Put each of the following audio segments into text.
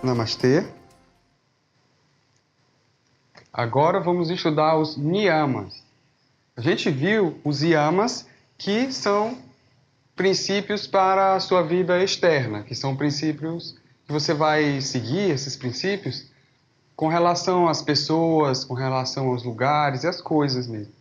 Namastê. Agora vamos estudar os niyamas. A gente viu os yamas, que são princípios para a sua vida externa, que são princípios que você vai seguir, esses princípios, com relação às pessoas, com relação aos lugares e às coisas mesmo.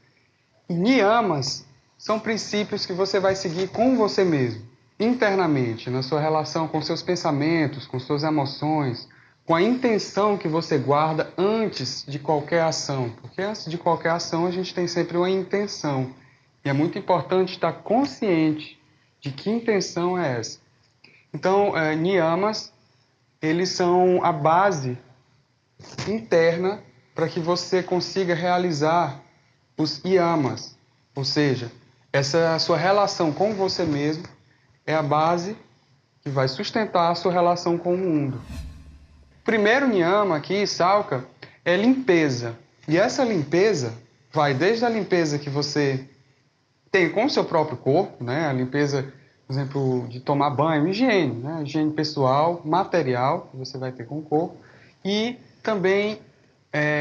E niyamas são princípios que você vai seguir com você mesmo, internamente, na sua relação com seus pensamentos, com suas emoções, com a intenção que você guarda antes de qualquer ação. Porque antes de qualquer ação a gente tem sempre uma intenção. E é muito importante estar consciente de que intenção é essa. Então, niyamas, eles são a base interna para que você consiga realizar os yamas. Ou seja, essa sua relação com você mesmo é a base que vai sustentar a sua relação com o mundo. O primeiro niyama aqui, Salka, é limpeza. E essa limpeza vai desde a limpeza que você tem com o seu próprio corpo, né? A limpeza, por exemplo, de tomar banho, higiene, né? Higiene pessoal, material, que você vai ter com o corpo. E também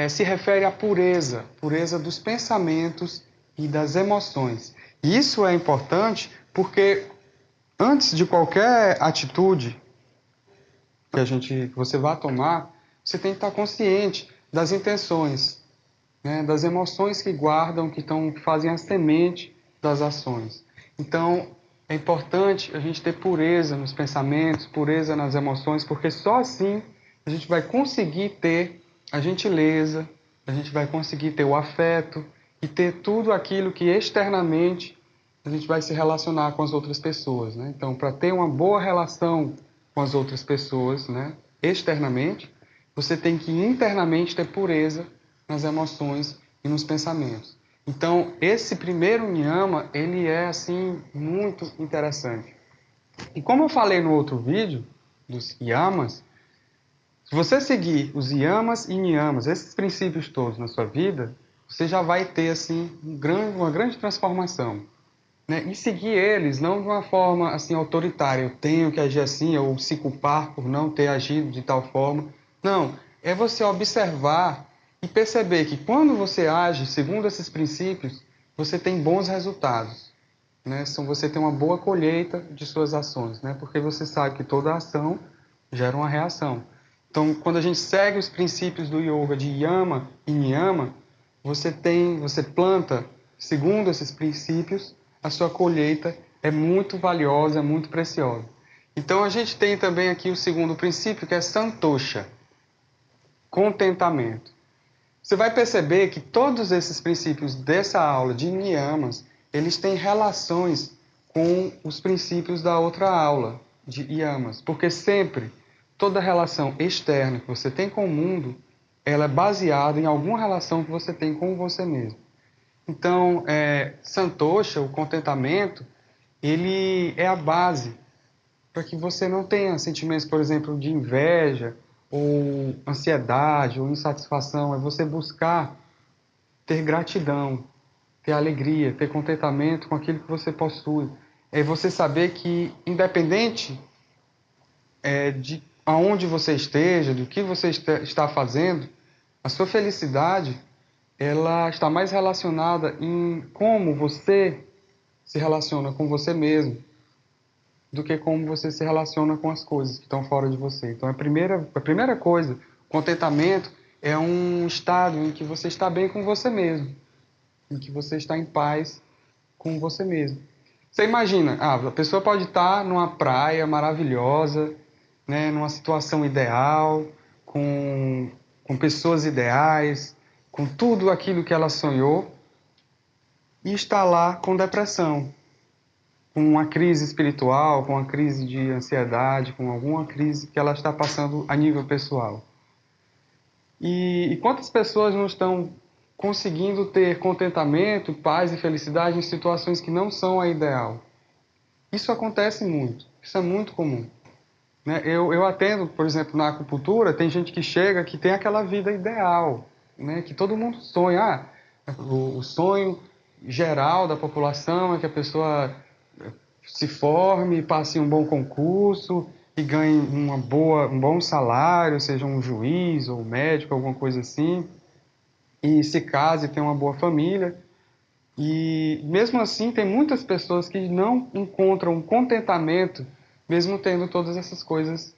se refere à pureza, pureza dos pensamentos e das emoções. E isso é importante porque antes de qualquer atitude que você vá tomar, você tem que estar consciente das intenções, né, das emoções que guardam, que fazem a semente das ações. Então, é importante a gente ter pureza nos pensamentos, pureza nas emoções, porque só assim a gente vai conseguir ter a gentileza, a gente vai conseguir ter o afeto e ter tudo aquilo que externamente a gente vai se relacionar com as outras pessoas, né? Então, para ter uma boa relação com as outras pessoas, né, externamente, você tem que internamente ter pureza nas emoções e nos pensamentos. Então, esse primeiro niyama, ele é assim muito interessante. E como eu falei no outro vídeo dos yamas, se você seguir os yamas e niyamas, esses princípios todos na sua vida, você já vai ter assim uma grande transformação, né? E seguir eles não de uma forma assim autoritária, eu tenho que agir assim, ou se culpar por não ter agido de tal forma. Não, é você observar e perceber que quando você age segundo esses princípios, você tem bons resultados, né? Você tem uma boa colheita de suas ações, né? Porque você sabe que toda ação gera uma reação. Então, quando a gente segue os princípios do yoga de yama e niyama, você planta segundo esses princípios, a sua colheita é muito valiosa, é muito preciosa. Então, a gente tem também aqui o segundo princípio, que é santosha, contentamento. Você vai perceber que todos esses princípios dessa aula de niyamas, eles têm relações com os princípios da outra aula de yamas, porque sempre toda relação externa que você tem com o mundo, ela é baseada em alguma relação que você tem com você mesmo. Então, santosha, o contentamento, ele é a base para que você não tenha sentimentos, por exemplo, de inveja, ou ansiedade, ou insatisfação. É você buscar ter gratidão, ter alegria, ter contentamento com aquilo que você possui. É você saber que, independente de aonde você esteja, do que você está fazendo, a sua felicidade ela está mais relacionada em como você se relaciona com você mesmo do que como você se relaciona com as coisas que estão fora de você. Então, a primeira coisa, contentamento é um estado em que você está bem com você mesmo, em que você está em paz com você mesmo. Você imagina, a pessoa pode estar numa praia maravilhosa, né, numa situação ideal, com pessoas ideais, com tudo aquilo que ela sonhou, e está lá com depressão, com uma crise espiritual, com uma crise de ansiedade, com alguma crise que ela está passando a nível pessoal. E quantas pessoas não estão conseguindo ter contentamento, paz e felicidade em situações que não são a ideal? Isso acontece muito, isso é muito comum. Né? Eu atendo, por exemplo, na acupuntura, tem gente que chega que tem aquela vida ideal, né? Que todo mundo sonha. O sonho geral da população é que a pessoa se forme, passe um bom concurso, que ganhe um bom salário, seja um juiz ou um médico, alguma coisa assim, e se case e tenha uma boa família. E mesmo assim, tem muitas pessoas que não encontram contentamento, mesmo tendo todas essas coisas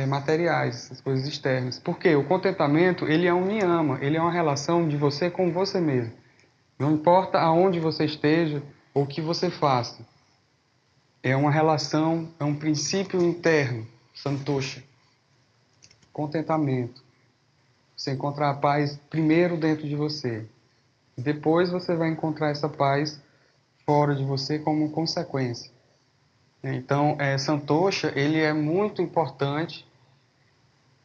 materiais, essas coisas externas. Porque o contentamento, ele é um niyama, ele é uma relação de você com você mesmo. Não importa aonde você esteja ou o que você faça. É uma relação, é um princípio interno, santosha, contentamento. Você encontrar a paz primeiro dentro de você. Depois você vai encontrar essa paz fora de você como consequência. Então, Santosha, ele é muito importante,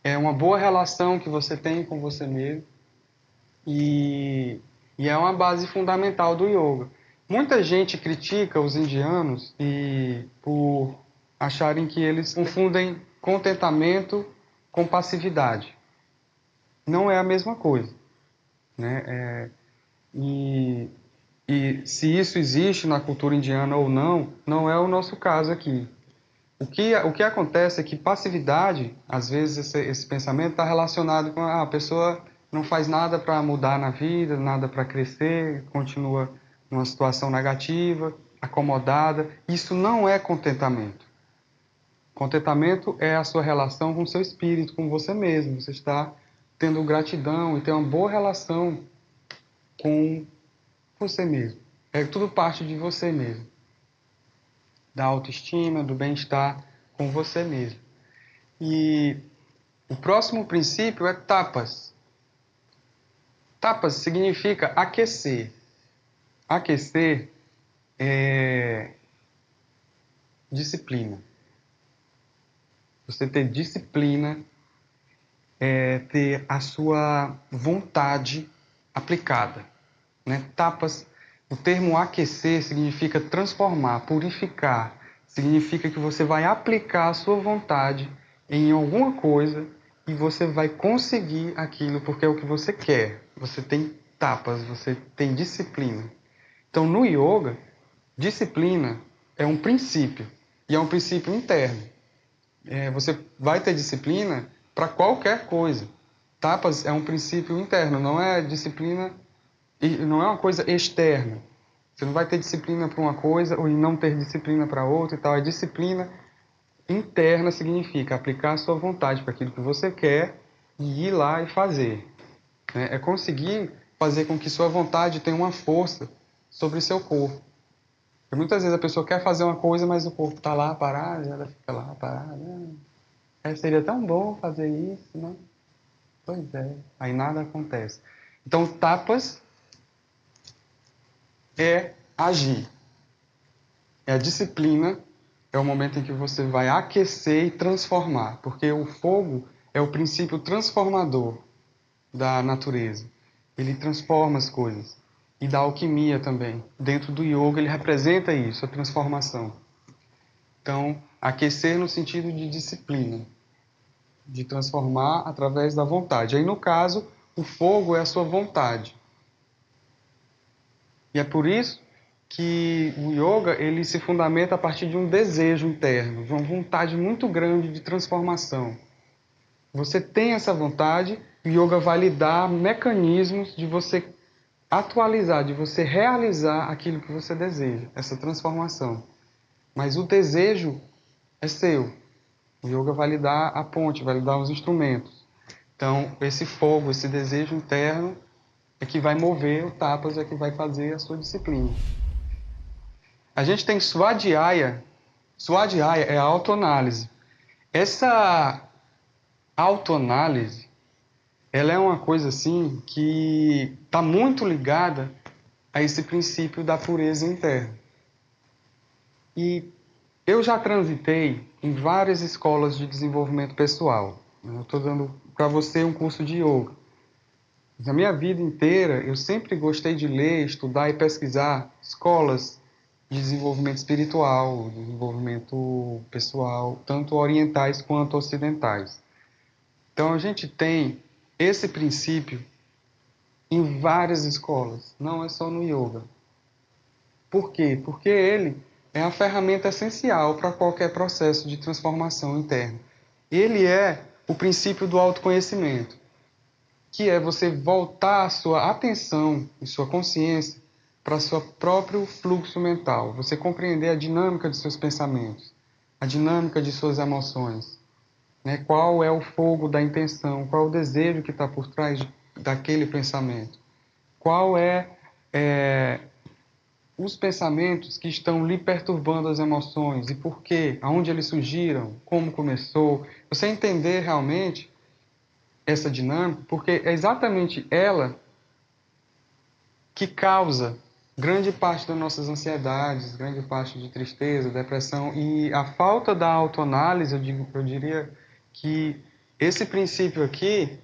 é uma boa relação que você tem com você mesmo e, e é uma base fundamental do yoga. Muita gente critica os indianos por acharem que eles confundem contentamento com passividade. Não é a mesma coisa, né? E, e se isso existe na cultura indiana ou não, não é o nosso caso aqui. O que acontece é que passividade, às vezes esse pensamento está relacionado com a pessoa não faz nada para mudar na vida, nada para crescer, continua numa situação negativa, acomodada. Isso não é contentamento. Contentamento é a sua relação com o seu espírito, com você mesmo. Você está tendo gratidão e tem uma boa relação com você mesmo. É tudo parte de você mesmo. Da autoestima, do bem-estar com você mesmo. E o próximo princípio é tapas. Tapas significa aquecer. Aquecer é disciplina. Você ter disciplina é ter a sua vontade aplicada, né? Tapas, o termo aquecer significa transformar, purificar. Significa que você vai aplicar a sua vontade em alguma coisa e você vai conseguir aquilo porque é o que você quer. Você tem tapas, você tem disciplina. Então, no yoga, disciplina é um princípio e é um princípio interno. Você vai ter disciplina para qualquer coisa. Tapas é um princípio interno, não é disciplina e não é uma coisa externa. Você não vai ter disciplina para uma coisa ou não ter disciplina para outra e tal. É disciplina interna, significa aplicar a sua vontade para aquilo que você quer e ir lá e fazer. Né? É conseguir fazer com que sua vontade tenha uma força sobre seu corpo. Porque muitas vezes a pessoa quer fazer uma coisa, mas o corpo está lá parado, e ela fica lá parada. Seria tão bom fazer isso, né? Pois é. Aí nada acontece. Então, tapas é agir. É a disciplina, é o momento em que você vai aquecer e transformar. Porque o fogo é o princípio transformador da natureza. Ele transforma as coisas. E da alquimia também. Dentro do yoga, ele representa isso, a transformação. Então, aquecer no sentido de disciplina, de transformar através da vontade. Aí, no caso, o fogo é a sua vontade. E é por isso que o yoga ele se fundamenta a partir de um desejo interno, de uma vontade muito grande de transformação. Você tem essa vontade, o yoga vai lhe dar mecanismos de você atualizar, de você realizar aquilo que você deseja, essa transformação. Mas o desejo é seu. O yoga vai lhe dar a ponte, vai lhe dar os instrumentos. Então, esse fogo, esse desejo interno é que vai mover o tapas, é que vai fazer a sua disciplina. A gente tem Swadhyaya. Swadhyaya é a autoanálise. Essa autoanálise, ela é uma coisa assim que está muito ligada a esse princípio da pureza interna. E eu já transitei em várias escolas de desenvolvimento pessoal. Eu estou dando para você um curso de yoga. Na minha vida inteira, eu sempre gostei de ler, estudar e pesquisar escolas de desenvolvimento espiritual, desenvolvimento pessoal, tanto orientais quanto ocidentais. Então, a gente tem esse princípio em várias escolas, não é só no yoga. Por quê? Porque ele é a ferramenta essencial para qualquer processo de transformação interna. Ele é o princípio do autoconhecimento, que é você voltar a sua atenção e sua consciência para o seu próprio fluxo mental, você compreender a dinâmica de seus pensamentos, a dinâmica de suas emoções, né? Qual é o fogo da intenção, qual é o desejo que está por trás daquele pensamento, qual é os pensamentos que estão lhe perturbando as emoções e por quê, aonde eles surgiram, como começou. Você entender realmente essa dinâmica, porque é exatamente ela que causa grande parte das nossas ansiedades, grande parte de tristeza, depressão, e a falta da autoanálise, eu diria que esse princípio aqui,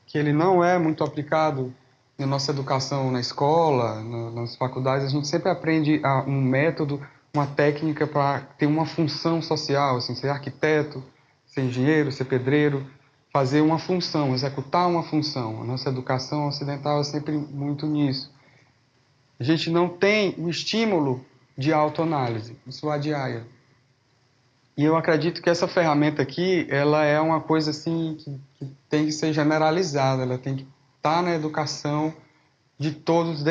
que ele não é muito aplicado na nossa educação na escola, nas faculdades, a gente sempre aprende um método, uma técnica para ter uma função social, assim, ser arquiteto, ser engenheiro, ser pedreiro, fazer uma função, executar uma função. A nossa educação ocidental é sempre muito nisso. A gente não tem o estímulo de autoanálise, isso adhyaya. E eu acredito que essa ferramenta aqui, ela é uma coisa assim que tem que ser generalizada, ela tem que estar na educação de todos,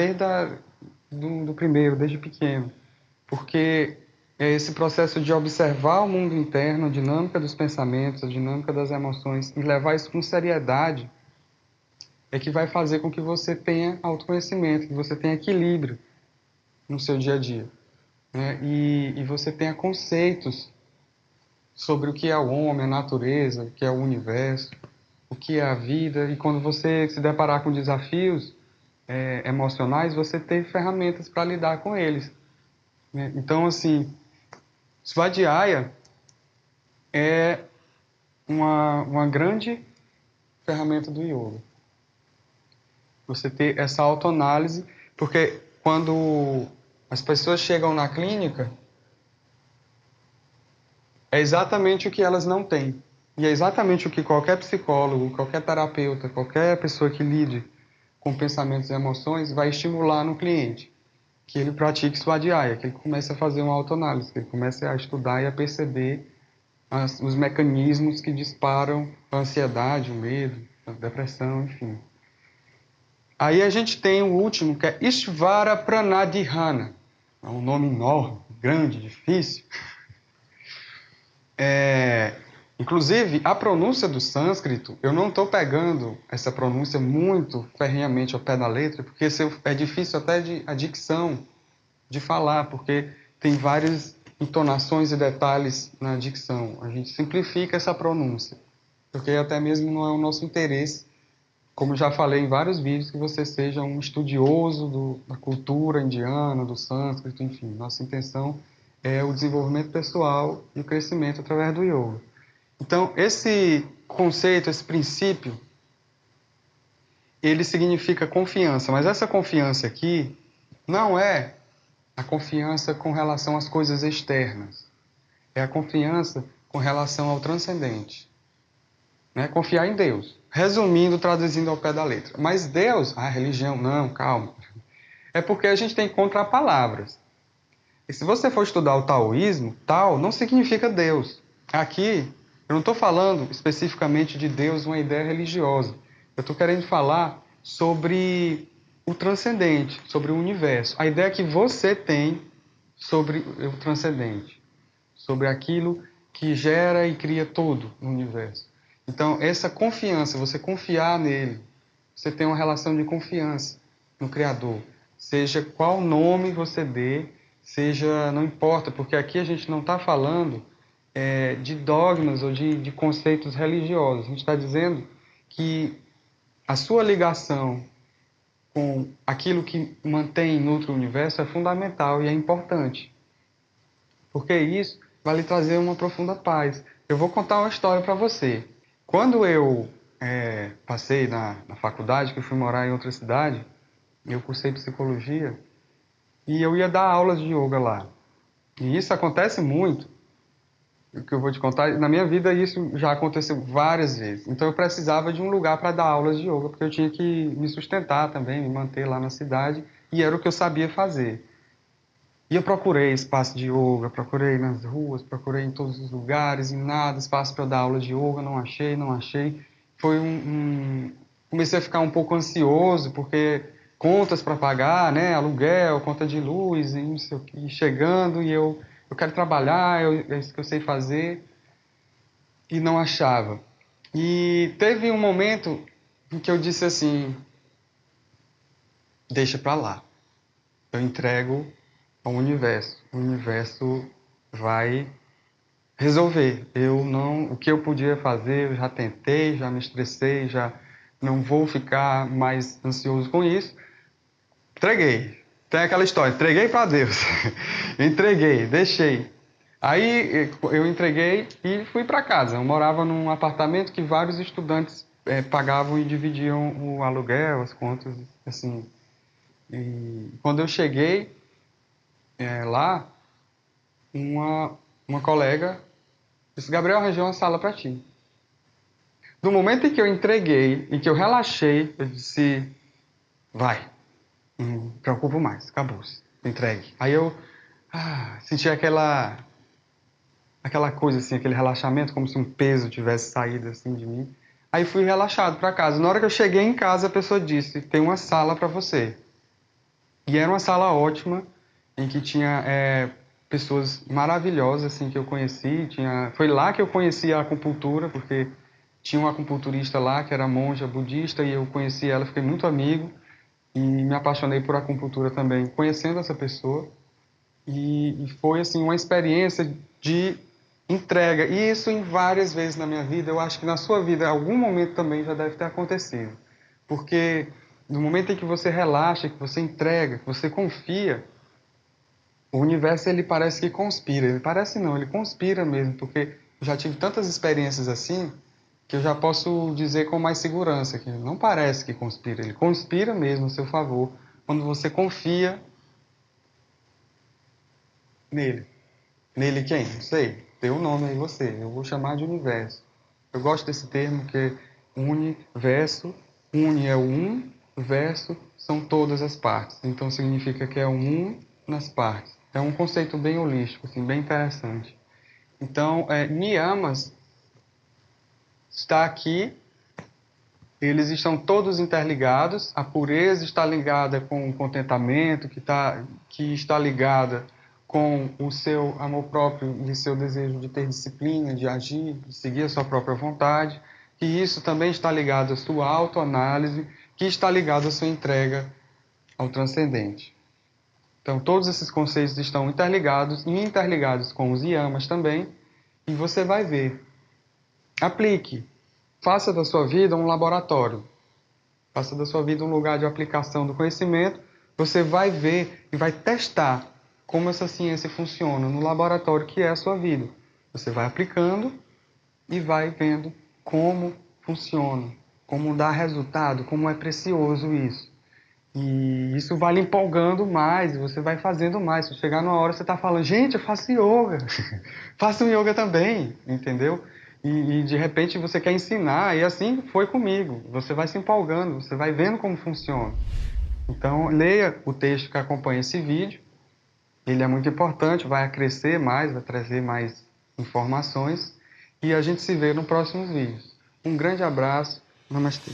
do primeiro, desde pequeno. Porque é esse processo de observar o mundo interno, a dinâmica dos pensamentos, a dinâmica das emoções, e levar isso com seriedade, é que vai fazer com que você tenha autoconhecimento, que você tenha equilíbrio no seu dia a dia, né? E você tenha conceitos sobre o que é o homem, a natureza, o que é o universo, o que é a vida. E quando você se deparar com desafios emocionais, você ter ferramentas para lidar com eles, né? Então, assim, Svadhyaya é uma grande ferramenta do yoga. Você ter essa autoanálise, porque quando as pessoas chegam na clínica, é exatamente o que elas não têm. E é exatamente o que qualquer psicólogo, qualquer terapeuta, qualquer pessoa que lide com pensamentos e emoções vai estimular no cliente. Que ele pratique Svadhyaya, que ele comece a fazer uma autoanálise, que ele comece a estudar e a perceber os mecanismos que disparam a ansiedade, o medo, a depressão, enfim. Aí a gente tem o último, que é Ishvara Pranadhana. É um nome enorme, grande, difícil. Inclusive, a pronúncia do sânscrito, eu não estou pegando essa pronúncia muito ferrenhamente ao pé da letra, porque é difícil até a dicção de falar, porque tem várias entonações e detalhes na dicção. A gente simplifica essa pronúncia, porque até mesmo não é o nosso interesse, como já falei em vários vídeos, que você seja um estudioso da cultura indiana, do sânscrito, enfim. Nossa intenção é o desenvolvimento pessoal e o crescimento através do yoga. Então, esse conceito, esse princípio, ele significa confiança, mas essa confiança aqui não é a confiança com relação às coisas externas. É a confiança com relação ao transcendente, né? Confiar em Deus. Resumindo, traduzindo ao pé da letra. Mas Deus, a religião, não, calma. É porque a gente tem que encontrar palavras. E se você for estudar o taoísmo, Tao não significa Deus. Aqui, eu não estou falando especificamente de Deus, uma ideia religiosa. Eu estou querendo falar sobre o transcendente, sobre o universo. A ideia que você tem sobre o transcendente, sobre aquilo que gera e cria tudo no universo. Então, essa confiança, você confiar nele, você tem uma relação de confiança no Criador. Seja qual nome você dê, seja, não importa, porque aqui a gente não está falando de dogmas ou de conceitos religiosos. A gente está dizendo que a sua ligação com aquilo que mantém e nutre o universo é fundamental e é importante. Porque isso vai lhe trazer uma profunda paz. Eu vou contar uma história para você. Quando eu passei na faculdade, que eu fui morar em outra cidade, eu cursei psicologia e eu ia dar aulas de yoga lá. E isso acontece muito, o que eu vou te contar. Na minha vida isso já aconteceu várias vezes. Então eu precisava de um lugar para dar aulas de yoga, porque eu tinha que me sustentar também, me manter lá na cidade, e era o que eu sabia fazer. E eu procurei espaço de yoga, procurei nas ruas, procurei em todos os lugares, e nada, espaço para dar aula de yoga, não achei, não achei. Foi Comecei a ficar um pouco ansioso, porque contas para pagar, né, aluguel, conta de luz, e não sei o que, chegando, e eu quero trabalhar, é isso que eu sei fazer, e não achava. E teve um momento em que eu disse assim, deixa para lá, eu entrego ao universo, o universo vai resolver. Eu não, o que eu podia fazer, eu já tentei, já me estressei, já não vou ficar mais ansioso com isso. Entreguei. Tem aquela história, entreguei para Deus. Entreguei, deixei. Aí eu entreguei e fui para casa. Eu morava num apartamento que vários estudantes pagavam e dividiam o aluguel, as contas, assim. E quando eu cheguei lá, uma colega disse: Gabriel, arranjei uma sala para ti. No momento em que eu entreguei, em que eu relaxei, eu disse: vai, não me preocupo mais, acabou-se, entregue. Aí eu senti aquela coisa assim, aquele relaxamento, como se um peso tivesse saído assim de mim. Aí fui relaxado para casa. Na hora que eu cheguei em casa, a pessoa disse: tem uma sala para você. E era uma sala ótima, em que tinha pessoas maravilhosas assim que eu conheci. Foi lá que eu conheci a acupuntura, porque tinha uma acupunturista lá que era monja budista e eu conheci ela, fiquei muito amigo e me apaixonei por acupuntura também, conhecendo essa pessoa. E foi assim uma experiência de entrega. E isso em várias vezes na minha vida. Eu acho que na sua vida, em algum momento também já deve ter acontecido. Porque no momento em que você relaxa, que você entrega, que você confia, o universo ele parece que conspira. Ele parece não, ele conspira mesmo, porque eu já tive tantas experiências assim que eu já posso dizer com mais segurança que não parece que conspira, ele conspira mesmo a seu favor quando você confia nele. Nele quem? Não sei. Tem um nome aí você. Eu vou chamar de universo. Eu gosto desse termo que é universo. Uni é o um, verso são todas as partes. Então significa que é um nas partes. É um conceito bem holístico, assim, bem interessante. Então, niyamas está aqui, eles estão todos interligados. A pureza está ligada com o contentamento, que está ligada com o seu amor próprio e seu desejo de ter disciplina, de agir, de seguir a sua própria vontade. E isso também está ligado à sua autoanálise, que está ligado à sua entrega ao transcendente. Então, todos esses conceitos estão interligados e interligados com os yamas também, e você vai ver. Aplique. Faça da sua vida um laboratório. Faça da sua vida um lugar de aplicação do conhecimento. Você vai ver e vai testar como essa ciência funciona no laboratório que é a sua vida. Você vai aplicando e vai vendo como funciona, como dá resultado, como é precioso isso. E isso vai lhe empolgando mais, você vai fazendo mais. Se chegar numa hora você está falando, gente, eu faço yoga, faço um yoga também, entendeu? E de repente você quer ensinar, e assim foi comigo. Você vai se empolgando, você vai vendo como funciona. Então, leia o texto que acompanha esse vídeo, ele é muito importante, vai acrescer mais, vai trazer mais informações, e a gente se vê nos próximos vídeos. Um grande abraço, namastê.